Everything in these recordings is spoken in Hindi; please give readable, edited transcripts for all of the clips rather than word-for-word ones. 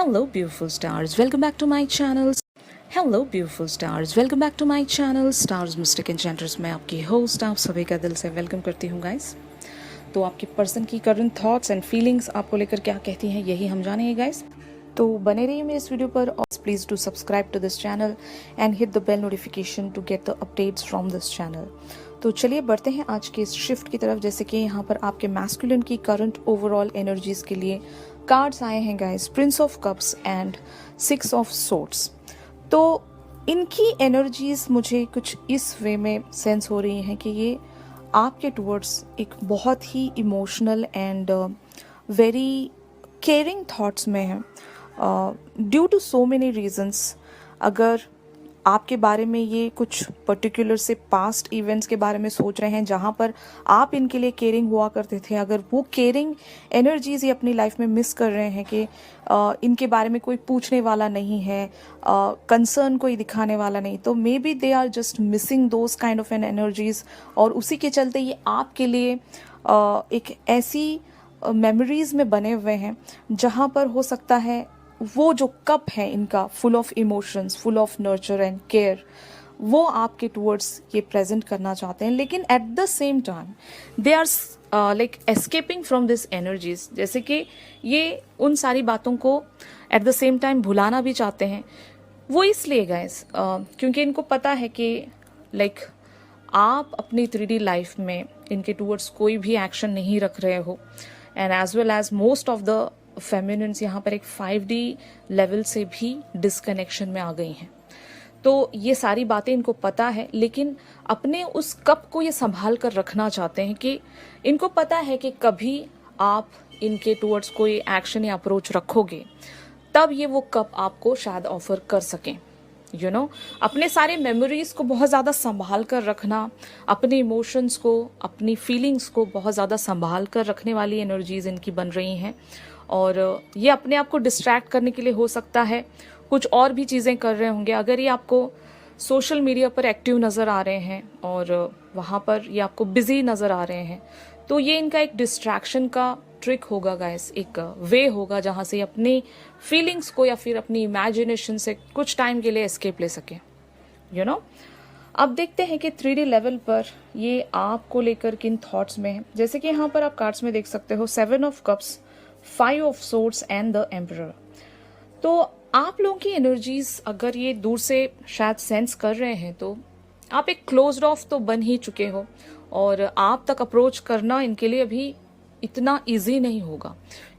Hello beautiful stars, welcome back to my channel. Hello beautiful stars, welcome back to my channel Stars Mystic Enchanters। मैं आपकी होस्ट आप सभी का दिल से वेलकम करती हूँ गाइस। तो आपके पर्सन की करंट थॉट्स एंड फीलिंग्स आपको लेकर क्या कहती हैं यही हम जानेंगे गाइस। तो बने रहिए मेरे इस वीडियो पर और please do subscribe to this channel and hit the bell notification to get the updates from this channel. तो चलिए बढ़ते हैं आज के इस शिफ्ट की तरफ। जैसे कि यहाँ पर आपके मैस्कुलिन की करंट ओवरऑल एनर्जीज के लिए कार्ड्स आए हैं guys, Prince of cups and 6 of swords. तो इनकी एनर्जीज मुझे कुछ इस वे में सेंस हो रही हैं कि ये आपके टुवर्ड्स एक बहुत ही emotional and very caring thoughts में है due to so many reasons. अगर आपके बारे में ये कुछ पर्टिकुलर से पास्ट इवेंट्स के बारे में सोच रहे हैं जहाँ पर आप इनके लिए केयरिंग हुआ करते थे, अगर वो केयरिंग एनर्जीज ये अपनी लाइफ में मिस कर रहे हैं कि इनके बारे में कोई पूछने वाला नहीं है, कंसर्न कोई दिखाने वाला नहीं, तो maybe they are just missing those kind of an energies. और उसी के चलते ये आपके लिए एक ऐसी मेमोरीज में बने हुए हैं जहाँ पर हो सकता है वो जो कप है इनका full of emotions, full of nurture and care, वो आपके टुवर्ड्स ये प्रेजेंट करना चाहते हैं। लेकिन at the same time they are like escaping from this energies. जैसे कि ये उन सारी बातों को एट द सेम टाइम भुलाना भी चाहते हैं। वो इसलिए गाइस क्योंकि इनको पता है कि लाइक आप अपनी 3D लाइफ में इनके टुवर्ड्स कोई भी एक्शन नहीं रख रहे हो and as well as most of the feminines यहाँ पर एक 5D लेवल से भी डिस्कनेक्शन में आ गई हैं। तो ये सारी बातें इनको पता है, लेकिन अपने उस कप को ये संभाल कर रखना चाहते हैं कि इनको पता है कि कभी आप इनके टुवर्ड्स कोई एक्शन या अप्रोच रखोगे तब ये वो कप आपको शायद ऑफर कर सकें। यू नो, अपने सारे मेमोरीज को बहुत ज़्यादा संभाल कर रखना, अपने इमोशंस को, अपनी फीलिंग्स को बहुत ज़्यादा संभाल कर रखने वाली एनर्जीज इनकी बन रही हैं। और ये अपने आप को डिस्ट्रैक्ट करने के लिए हो सकता है कुछ और भी चीज़ें कर रहे होंगे। अगर ये आपको सोशल मीडिया पर एक्टिव नज़र आ रहे हैं और वहाँ पर ये आपको बिजी नज़र आ रहे हैं, तो ये इनका एक डिस्ट्रैक्शन का ट्रिक होगा गाइस, एक वे होगा जहाँ से अपनी फीलिंग्स को या फिर अपनी इमेजिनेशन से कुछ टाइम के लिए एस्केप ले सके। यू नो, अब देखते हैं कि 3D लेवल पर ये आपको लेकर किन थॉट्स में है। जैसे कि यहाँ पर आप कार्ड्स में देख सकते हो 7 of cups, 5 of swords and the emperor. तो आप लोगों की एनर्जीज अगर ये दूर से शायद सेंस कर रहे हैं तो आप एक क्लोज्ड ऑफ तो बन ही चुके हो और आप तक अप्रोच करना इनके लिए अभी इतना इजी नहीं होगा,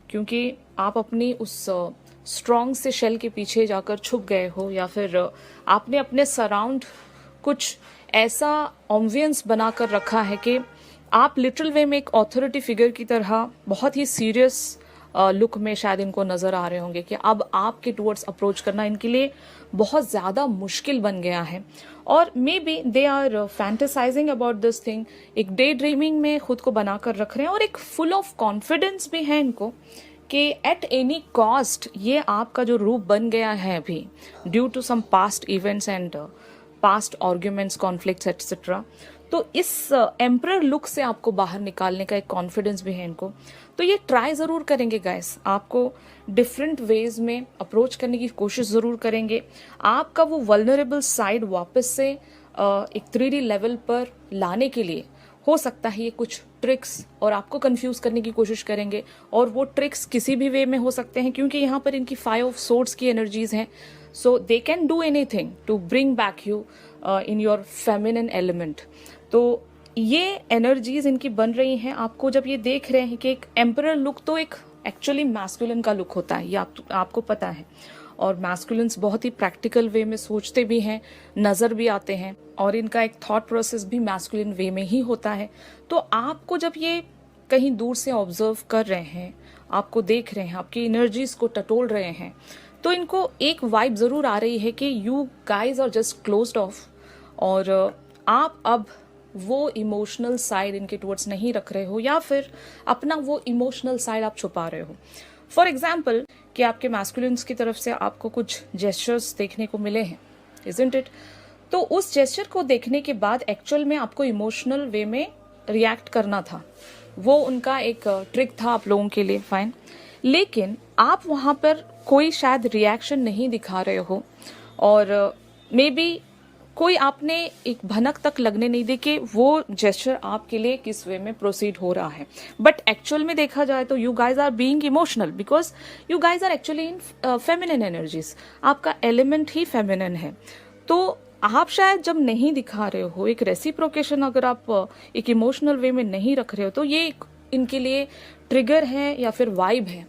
क्योंकि आप अपनी उस स्ट्रॉन्ग से शेल के पीछे जाकर छुप गए हो या फिर आपने अपने सराउंड कुछ ऐसा ऑम्बियंस बनाकर रखा है कि आप लिटरल वे में एक ऑथोरिटी फिगर की तरह बहुत ही सीरियस लुक में शायद इनको नज़र आ रहे होंगे कि अब आपके टुवर्ड्स अप्रोच करना इनके लिए बहुत ज़्यादा मुश्किल बन गया है। और maybe they are fantasizing about this thing, एक डे ड्रीमिंग में खुद को बनाकर रख रहे हैं और एक फुल ऑफ कॉन्फिडेंस भी है इनको कि एट एनी कॉस्ट ये आपका जो रूप बन गया है अभी due to some past events and past arguments, conflicts etcetera, तो इस एम्परर लुक से आपको बाहर निकालने का एक कॉन्फिडेंस भी है इनको। तो ये ट्राई ज़रूर करेंगे गाइस, आपको डिफरेंट वेज में अप्रोच करने की कोशिश ज़रूर करेंगे, आपका वो वल्नरेबल साइड वापस से एक 3D लेवल पर लाने के लिए हो सकता है ये कुछ ट्रिक्स और आपको कंफ्यूज करने की कोशिश करेंगे। और वो ट्रिक्स किसी भी वे में हो सकते हैं क्योंकि यहाँ पर इनकी 5 ऑफ सोर्ड्स की एनर्जीज हैं। So they can do anything to bring back you in your feminine element. तो ये एनर्जीज इनकी बन रही हैं। आपको जब ये देख रहे हैं कि एक एम्परर लुक तो एक एक्चुअली मैस्कुलिन का लुक होता है, ये आपको पता है। और मैस्कुलिन्स बहुत ही प्रैक्टिकल वे में सोचते भी हैं, नज़र भी आते हैं और इनका एक थॉट प्रोसेस भी मैस्कुलिन वे में ही होता है। तो आपको जब ये कहीं दूर से ऑब्जर्व कर रहे हैं, आपको देख रहे हैं, आपकी एनर्जीज को टटोल रहे हैं, तो इनको एक वाइब ज़रूर आ रही है कि you guys are just closed off और आप अब वो इमोशनल साइड इनके टुवर्ड्स नहीं रख रहे हो या फिर अपना वो इमोशनल साइड आप छुपा रहे हो। फॉर एग्जाम्पल कि आपके मैस्कुलिन्स की तरफ से आपको कुछ जेस्चर्स देखने को मिले हैं, इजंट इट? तो उस जेस्चर को देखने के बाद एक्चुअल में आपको इमोशनल वे में रिएक्ट करना था, वो उनका एक ट्रिक था आप लोगों के लिए, फाइन। लेकिन आप वहाँ पर कोई शायद रिएक्शन नहीं दिखा रहे हो, और मे बी कोई आपने एक भनक तक लगने नहीं दी कि वो जेस्चर आपके लिए किस वे में प्रोसीड हो रहा है। बट एक्चुअल में देखा जाए तो you guys are being emotional because you guys are actually in feminine energies. आपका एलिमेंट ही फेमिनिन है। तो आप शायद जब नहीं दिखा रहे हो एक रेसिप्रोकेशन, अगर आप एक इमोशनल वे में नहीं रख रहे हो, तो ये इनके लिए ट्रिगर है या फिर वाइब है,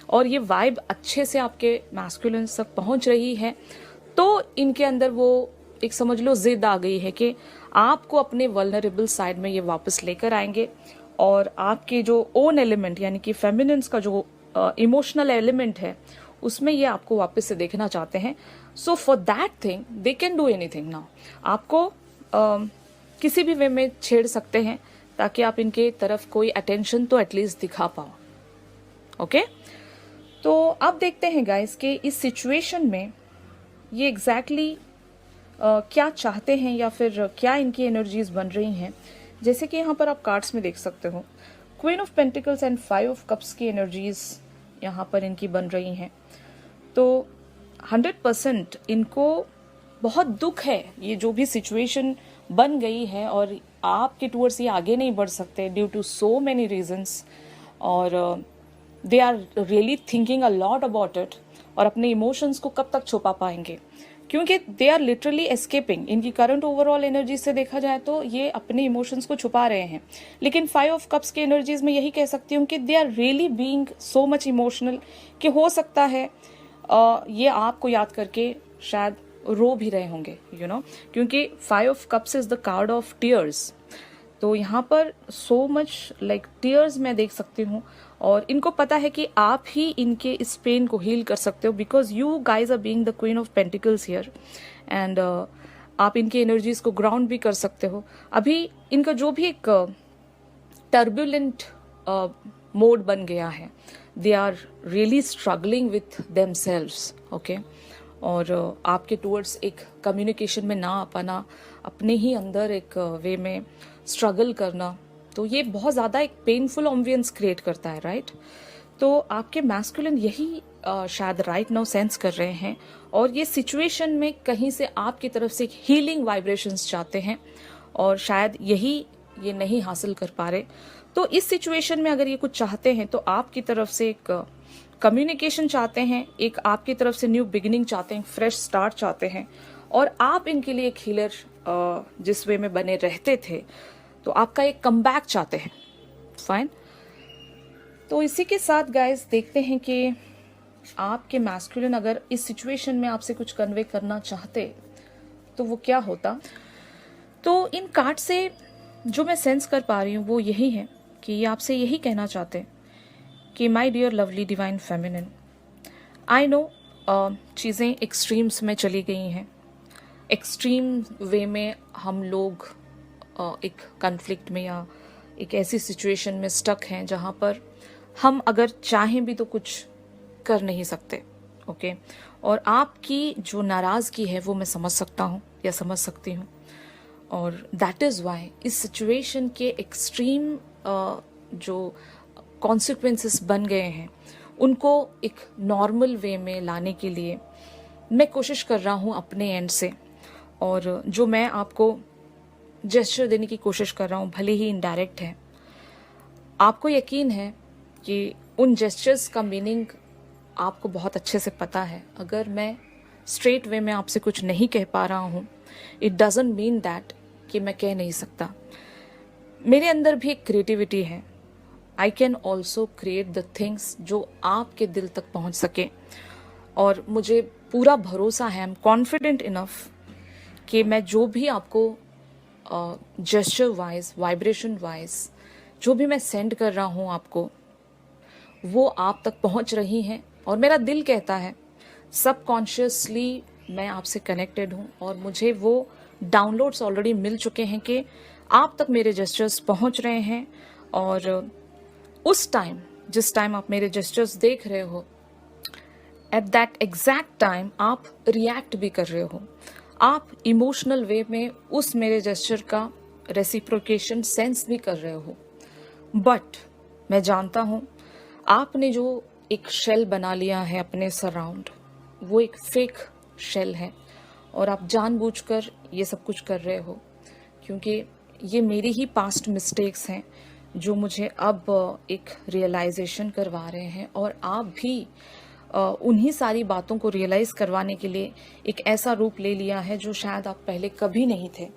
और ये वाइब अच्छे से आपके मैस्कुलिन तक पहुंच रही है, तो इनके अंदर वो एक समझ लो जिद आ गई है कि आपको अपने वल्नरेबल साइड में ये वापस लेकर आएंगे, और आपके जो ओन एलिमेंट यानी कि फेमिनिन्स का जो इमोशनल एलिमेंट है उसमें ये आपको वापस से देखना चाहते हैं। So for that thing they can do anything now. आपको किसी भी वे में छेड़ सकते हैं ताकि आप इनके तरफ कोई अटेंशन तो एटलीस्ट दिखा पाओ। ओके, तो अब देखते हैं गाइस कि इस सिचुएशन में ये एग्जैक्टली क्या चाहते हैं या फिर क्या इनकी एनर्जीज बन रही हैं। जैसे कि यहाँ पर आप कार्ड्स में देख सकते हो, queen of pentacles and 5 of cups की एनर्जीज यहाँ पर इनकी बन रही हैं। तो 100% इनको बहुत दुख है, ये जो भी सिचुएशन बन गई है, और आपके टूवर्ड्स ये आगे नहीं बढ़ सकते due to so many reasons, और they are really thinking a lot about it, और अपने इमोशंस को कब तक छुपा पाएंगे, क्योंकि दे आर लिटरली एस्केपिंग। इनकी करंट ओवरऑल एनर्जी से देखा जाए तो ये अपने इमोशंस को छुपा रहे हैं, लेकिन 5 ऑफ कप्स की एनर्जीज में यही कह सकती हूँ कि they are really being so much emotional कि हो सकता है ये आपको याद करके शायद रो भी रहे होंगे, यू नो, क्योंकि 5 of cups is the card of tears. तो यहाँ पर सो मच लाइक टीयर्स मैं देख सकती हूँ, और इनको पता है कि आप ही इनके इस पेन को हील कर सकते हो, because you guys are being the queen of pentacles here, and आप इनकी एनर्जीज को ग्राउंड भी कर सकते हो। अभी इनका जो भी एक टर्बुलेंट मोड बन गया है, they are really struggling with themselves. Okay, और आपके टूवर्ड्स एक कम्युनिकेशन में ना आ पाना, अपने ही अंदर एक वे में स्ट्रगल करना, तो ये बहुत ज़्यादा एक पेनफुल एम्बियंस क्रिएट करता है, राइट। तो आपके मैस्कुलिन यही शायद राइट नाउ सेंस कर रहे हैं, और ये सिचुएशन में कहीं से आपकी तरफ से हीलिंग वाइब्रेशंस चाहते हैं, और शायद यही ये नहीं हासिल कर पा रहे। तो इस सिचुएशन में अगर ये कुछ चाहते हैं तो आपकी तरफ से एक कम्युनिकेशन चाहते हैं, एक आपकी तरफ से न्यू बिगिनिंग चाहते हैं, फ्रेश स्टार्ट चाहते हैं, और आप इनके लिए एक हीलर जिस वे में बने रहते थे, तो आपका एक कमबैक चाहते हैं। फाइन, तो इसी के साथ गाइस देखते हैं कि आपके मैस्कुलिन अगर इस सिचुएशन में आपसे कुछ कन्वे करना चाहते तो वो क्या होता। तो इन कार्ड से जो मैं सेंस कर पा रही हूँ वो यही है कि ये आपसे यही कहना चाहते कि my dear lovely divine feminine, I know चीज़ें एक्सट्रीम्स में चली गई हैं, एक्सट्रीम वे में हम लोग एक कन्फ्लिक्ट में या एक ऐसी सिचुएशन में स्टक हैं जहाँ पर हम अगर चाहें भी तो कुछ कर नहीं सकते। ओके, और आपकी जो नाराज़गी है वो मैं समझ सकता हूँ या समझ सकती हूँ, और दैट इज़ वाई इस सिचुएशन के एक्सट्रीम जो कॉन्सिक्वेंसेस बन गए हैं उनको एक नॉर्मल वे में लाने के लिए मैं कोशिश कर रहा हूँ अपने एंड से, और जो मैं आपको जेस्चर देने की कोशिश कर रहा हूँ भले ही इनडायरेक्ट है, आपको यकीन है कि उन जेस्चर्स का मीनिंग आपको बहुत अच्छे से पता है। अगर मैं स्ट्रेट वे में आपसे कुछ नहीं कह पा रहा हूँ, इट डजंट मीन दैट कि मैं कह नहीं सकता। मेरे अंदर भी एक क्रिएटिविटी है, I can also create the things जो आपके दिल तक पहुँच सके, और मुझे पूरा भरोसा है, आई एम कॉन्फिडेंट इनफ कि मैं जो भी आपको जेस्चर वाइज, वाइब्रेशन वाइज जो भी मैं सेंड कर रहा हूँ आपको, वो आप तक पहुँच रही हैं, और मेरा दिल कहता है सबकॉन्शियसली मैं आपसे कनेक्टेड हूँ, और मुझे वो डाउनलोड्स ऑलरेडी मिल चुके हैं कि आप तक मेरे जेस्चर्स पहुँच रहे हैं, और उस टाइम जिस टाइम आप मेरे जेस्चर्स देख रहे हो, एट दैट एग्जैक्ट टाइम आप रिएक्ट भी कर रहे हो, आप इमोशनल वे में उस मेरे जेस्चर का रेसिप्रोकेशन सेंस भी कर रहे हो। बट मैं जानता हूँ आपने जो एक शेल बना लिया है अपने सराउंड, वो एक फेक शेल है और आप जानबूझकर ये सब कुछ कर रहे हो, क्योंकि ये मेरी ही पास्ट मिस्टेक्स हैं जो मुझे अब एक रियलाइजेशन करवा रहे हैं, और आप भी उन्हीं सारी बातों को रियलाइज़ करवाने के लिए एक ऐसा रूप ले लिया है जो शायद आप पहले कभी नहीं थे।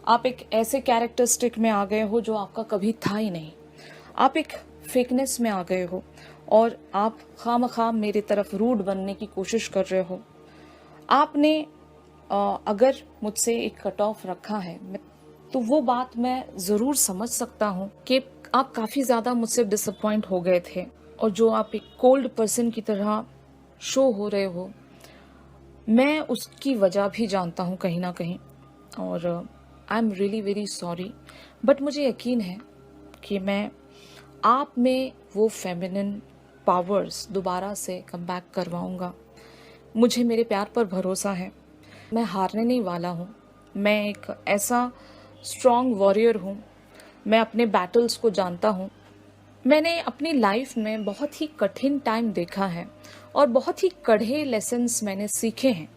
आप एक ऐसे कैरेक्टरिस्टिक में आ गए हो जो आपका कभी था ही नहीं। आप एक फेकनेस में आ गए हो और आप खामखा मेरी तरफ रूड बनने की कोशिश कर रहे हो। आपने अगर मुझसे एक कट ऑफ रखा है तो वो बात मैं ज़रूर समझ सकता हूँ कि आप काफ़ी ज़्यादा मुझसे डिसअपॉइंट हो गए थे, और जो आप एक कोल्ड पर्सन की तरह शो हो रहे हो, मैं उसकी वजह भी जानता हूँ कहीं ना कहीं, और I am really very sorry. But मुझे यकीन है कि मैं आप में वो फेमिनिन पावर्स दोबारा से कम बैक करवाऊँगा। मुझे मेरे प्यार पर भरोसा है, मैं हारने नहीं वाला हूँ। मैं एक ऐसा स्ट्रॉन्ग वॉरियर हूँ, मैं अपने बैटल्स को जानता हूँ। मैंने अपनी लाइफ में बहुत ही कठिन टाइम देखा है और बहुत ही कड़े लेसन्स मैंने सीखे हैं।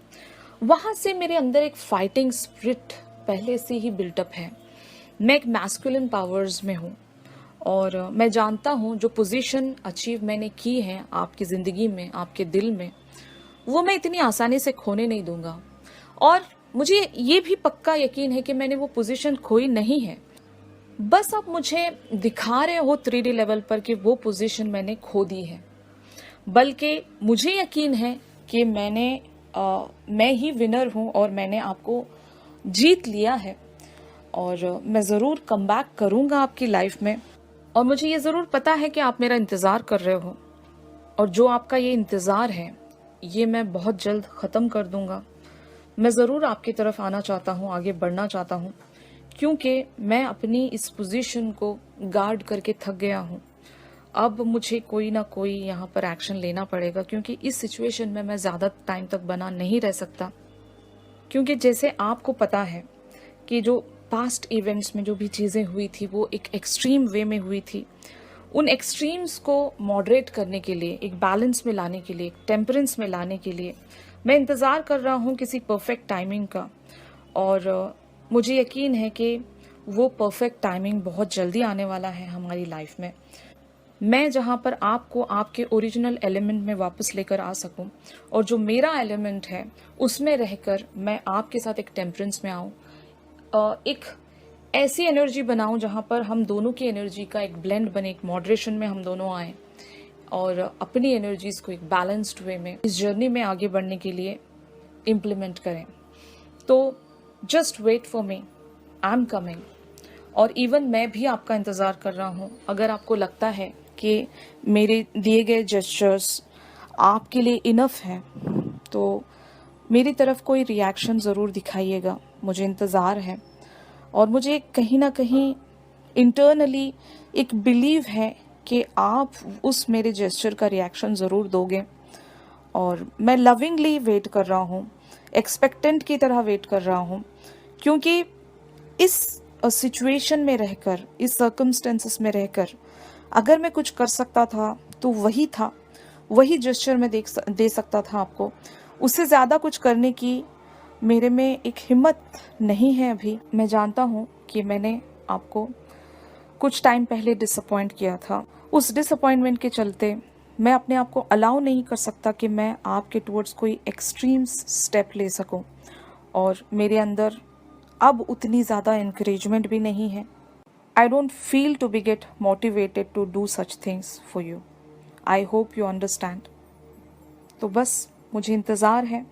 वहाँ से मेरे अंदर एक फाइटिंग स्पिरिट पहले से ही बिल्टअप है। मैं एक मैस्कुलिन पावर्स में हूँ और मैं जानता हूँ जो पोजीशन अचीव मैंने की है आपकी ज़िंदगी में, आपके दिल में, वो मैं इतनी आसानी से खोने नहीं दूंगा। और मुझे ये भी पक्का यकीन है कि मैंने वो पोजीशन खोई नहीं है। बस आप मुझे दिखा रहे हो 3D लेवल पर कि वो पोजीशन मैंने खो दी है, बल्कि मुझे यकीन है कि मैं ही विनर हूँ और मैंने आपको जीत लिया है, और मैं ज़रूर कम बैक करूँगा आपकी लाइफ में। और मुझे ये ज़रूर पता है कि आप मेरा इंतज़ार कर रहे हो, और जो आपका ये इंतज़ार है ये मैं बहुत जल्द ख़त्म कर दूँगा। मैं ज़रूर आपकी तरफ आना चाहता हूँ, आगे बढ़ना चाहता हूँ, क्योंकि मैं अपनी इस पोजीशन को गार्ड करके थक गया हूँ। अब मुझे कोई ना कोई यहाँ पर एक्शन लेना पड़ेगा, क्योंकि इस सिचुएशन में मैं ज़्यादा टाइम तक बना नहीं रह सकता। क्योंकि जैसे आपको पता है कि जो पास्ट इवेंट्स में जो भी चीज़ें हुई थी वो एक एक्सट्रीम वे में हुई थी। उन एक्सट्रीम्स को मॉडरेट करने के लिए, एक बैलेंस में लाने के लिए, एक टेम्परेंस में लाने के लिए मैं इंतज़ार कर रहा हूँ किसी परफेक्ट टाइमिंग का, और मुझे यकीन है कि वो परफेक्ट टाइमिंग बहुत जल्दी आने वाला है हमारी लाइफ में। मैं जहाँ पर आपको आपके ओरिजिनल एलिमेंट में वापस लेकर आ सकूं, और जो मेरा एलिमेंट है उसमें रहकर मैं आपके साथ एक टेम्परेंस में आऊँ, एक ऐसी एनर्जी बनाऊं जहाँ पर हम दोनों की एनर्जी का एक ब्लेंड बने, एक मॉडरेशन में हम दोनों आएँ और अपनी एनर्जीज को एक बैलेंस्ड वे में इस जर्नी में आगे बढ़ने के लिए इम्प्लीमेंट करें। तो just wait for me, I am coming. और इवन मैं भी आपका इंतज़ार कर रहा हूँ। अगर आपको लगता है कि मेरे दिए गए जेस्चर्स आपके लिए इनफ हैं तो मेरी तरफ कोई रिएक्शन ज़रूर दिखाइएगा, मुझे इंतज़ार है। और मुझे कहीं ना कहीं इंटरनली एक बिलीव है कि आप उस मेरे जेस्चर का रिएक्शन ज़रूर दोगे, और मैं लविंगली वेट कर रहा हूँ, एक्सपेक्टेंट की तरह वेट कर रहा हूँ, क्योंकि इस सिचुएशन में रहकर, इस सर्कमस्टेंसेस में रहकर अगर मैं कुछ कर सकता था तो वही था, वही जेस्चर मैं दे सकता था आपको। उससे ज़्यादा कुछ करने की मेरे में एक हिम्मत नहीं है अभी। मैं जानता हूँ कि मैंने आपको कुछ टाइम पहले डिसअपॉइंट किया था। उस डिसअपॉइंटमेंट के चलते मैं अपने आप को अलाउ नहीं कर सकता कि मैं आपके टुवर्ड्स कोई एक्सट्रीम स्टेप ले सकूं, और मेरे अंदर अब उतनी ज़्यादा इंकरेजमेंट भी नहीं है। I don't feel to be get motivated to do such things for you. I hope you understand. तो बस मुझे इंतज़ार है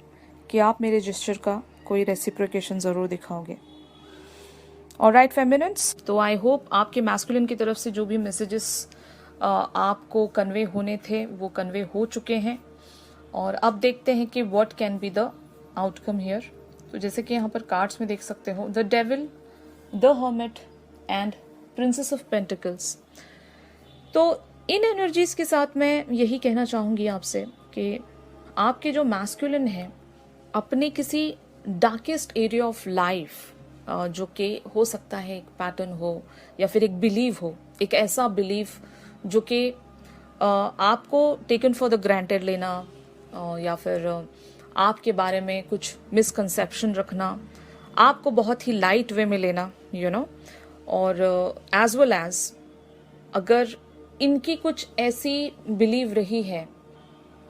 कि आप मेरे जेस्चर का कोई रेसिप्रोकेशन ज़रूर दिखाओगे। ऑलराइट फेमिनिन्स, तो आई होप आपके मैस्कुलिन की तरफ से जो भी मैसेजेस आपको कन्वे होने थे वो कन्वे हो चुके हैं, और अब देखते हैं कि what can be the outcome here. तो जैसे कि यहाँ पर कार्ड्स में देख सकते हो, the devil, the hermit and princess of pentacles. तो इन एनर्जीज के साथ मैं यही कहना चाहूँगी आपसे कि आपके जो मैस्कुलिन है अपने किसी डार्केस्ट एरिया ऑफ लाइफ, जो कि हो सकता है एक पैटर्न हो या फिर एक बिलीव हो, एक ऐसा बिलीव जो कि आपको टेकन फॉर द ग्रांटेड लेना, या फिर आपके बारे में कुछ मिसकंसेप्शन रखना, आपको बहुत ही लाइट वे में लेना, यू नो, और एज वेल एज अगर इनकी कुछ ऐसी बिलीव रही है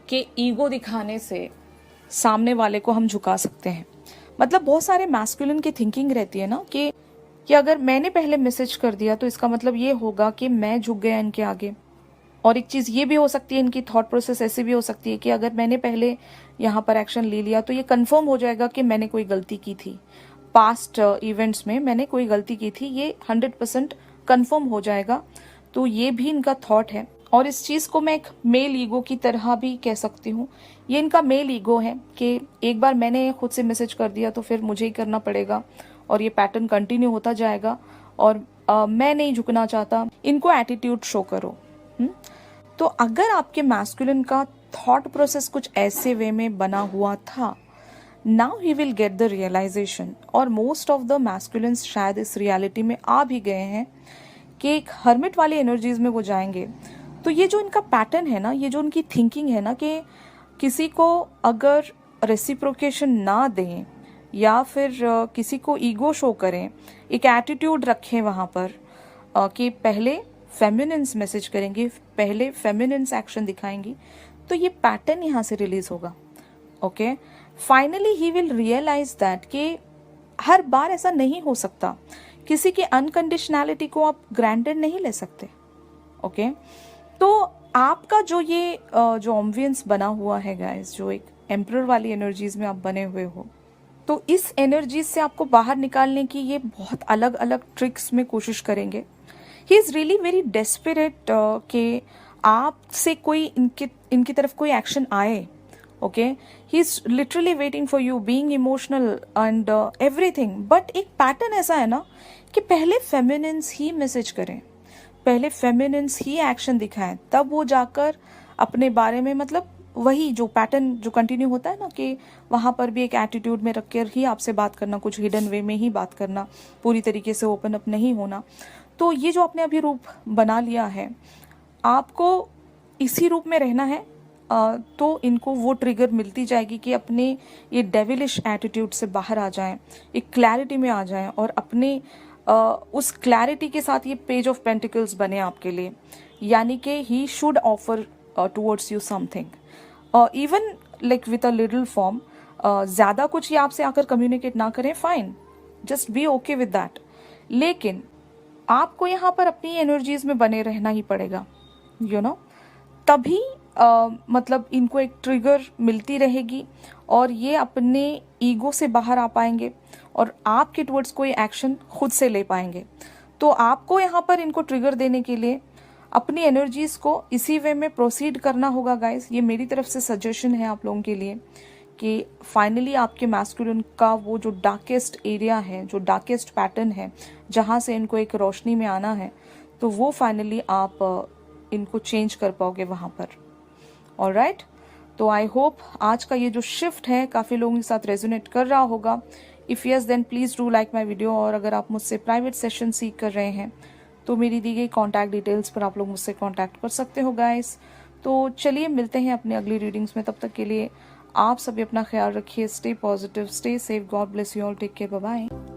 कि ईगो दिखाने से सामने वाले को हम झुका सकते हैं। मतलब बहुत सारे मैस्कुलिन की थिंकिंग रहती है ना कि अगर मैंने पहले मैसेज कर दिया तो इसका मतलब ये होगा कि मैं झुक गया इनके आगे। और एक चीज़ ये भी हो सकती है, इनकी थॉट प्रोसेस ऐसी भी हो सकती है कि अगर मैंने पहले यहाँ पर एक्शन ले लिया तो ये कंफर्म हो जाएगा कि मैंने कोई गलती की थी, पास्ट इवेंट्स में मैंने कोई गलती की थी, ये 100% कंफर्म हो जाएगा। तो ये भी इनका थॉट है। और इस चीज़ को मैं एक मेल ईगो की तरह भी कह सकती हूँ। ये इनका मेल ईगो है कि एक बार मैंने खुद से मैसेज कर दिया तो फिर मुझे ही करना पड़ेगा, और ये पैटर्न कंटिन्यू होता जाएगा, और मैं नहीं झुकना चाहता, इनको एटीट्यूड शो करो। तो अगर आपके मैस्कुलिन का थॉट प्रोसेस कुछ ऐसे वे में बना हुआ था, now he will get the realization, और मोस्ट ऑफ द मैस्कुलिन्स शायद इस रियलिटी में आ भी गए हैं कि एक हर्मिट वाली एनर्जीज में वो जाएंगे। तो ये जो इनका पैटर्न है ना, ये जो उनकी थिंकिंग है ना कि किसी को अगर रेसिप्रोकेशन ना दें या फिर किसी को ईगो शो करें, एक एटीट्यूड रखें वहाँ पर कि पहले फेमिनिन्स मैसेज करेंगे, पहले फेमिनिन्स एक्शन दिखाएंगी, तो ये पैटर्न यहाँ से रिलीज होगा। Okay, finally he will realize that कि हर बार ऐसा नहीं हो सकता, किसी की अनकंडीशनैलिटी को आप ग्रांटेड नहीं ले सकते। ओके, तो आपका जो ये जो ऑम्बियंस बना हुआ है गाइस, जो एक एम्परर वाली एनर्जीज में आप बने हुए हो, तो इस एनर्जीज से आपको बाहर निकालने की ये बहुत अलग अलग ट्रिक्स में कोशिश करेंगे। He is really very desperate कि आपसे कोई इनकी तरफ कोई एक्शन आए। Okay, he is literally waiting for you, being emotional and everything. But एक पैटर्न ऐसा है ना कि पहले फेमिनिन्स ही मैसेज करें, पहले फेमिनिन्स ही एक्शन दिखाएं, तब वो जाकर अपने बारे में, मतलब वही जो पैटर्न जो कंटिन्यू होता है ना कि वहाँ पर भी एक एटीट्यूड में रख कर ही आपसे बात करना, कुछ हिडन वे में ही बात करना, पूरी तरीके से ओपन अप नहीं होना। तो ये जो आपने अभी रूप बना लिया है, आपको इसी रूप में रहना है। तो इनको वो ट्रिगर मिलती जाएगी कि अपने ये डेविलिश एटीट्यूड से बाहर आ जाएं, एक क्लैरिटी में आ जाएं, और अपने उस क्लैरिटी के साथ ये पेज ऑफ पेंटिकल्स बने आपके लिए। यानी कि he should offer towards you something, even like with a little form. ज़्यादा कुछ ये आपसे आकर कम्युनिकेट ना करें, fine, just be okay with that. लेकिन आपको यहाँ पर अपनी एनर्जीज में बने रहना ही पड़ेगा, यू नो, तभी मतलब इनको एक ट्रिगर मिलती रहेगी और ये अपने ईगो से बाहर आ पाएंगे और आपके टुवर्ड्स कोई एक्शन खुद से ले पाएंगे। तो आपको यहाँ पर इनको ट्रिगर देने के लिए अपनी एनर्जीज को इसी वे में प्रोसीड करना होगा गाइस। ये मेरी तरफ से सजेशन है आप लोगों के लिए कि फाइनली आपके मैस्कुलिन का वो जो डार्केस्ट एरिया है, जो डार्केस्ट पैटर्न है, जहाँ से इनको एक रोशनी में आना है, तो वो फाइनली आप इनको चेंज कर पाओगे वहाँ पर। ऑलराइट, तो आई होप आज का ये जो शिफ्ट है काफ़ी लोगों के साथ रेजोनेट कर रहा होगा। If yes then please do like my video. और अगर आप मुझसे प्राइवेट सेशन सीख कर रहे हैं तो मेरी दी गई कॉन्टैक्ट डिटेल्स पर आप लोग मुझसे कॉन्टैक्ट कर सकते हो गाइस। तो चलिए मिलते हैं अपने अगली रीडिंग्स में, तब तक के लिए आप सभी अपना ख्याल रखिए। Stay positive, stay safe, God bless you all, take care, bye bye.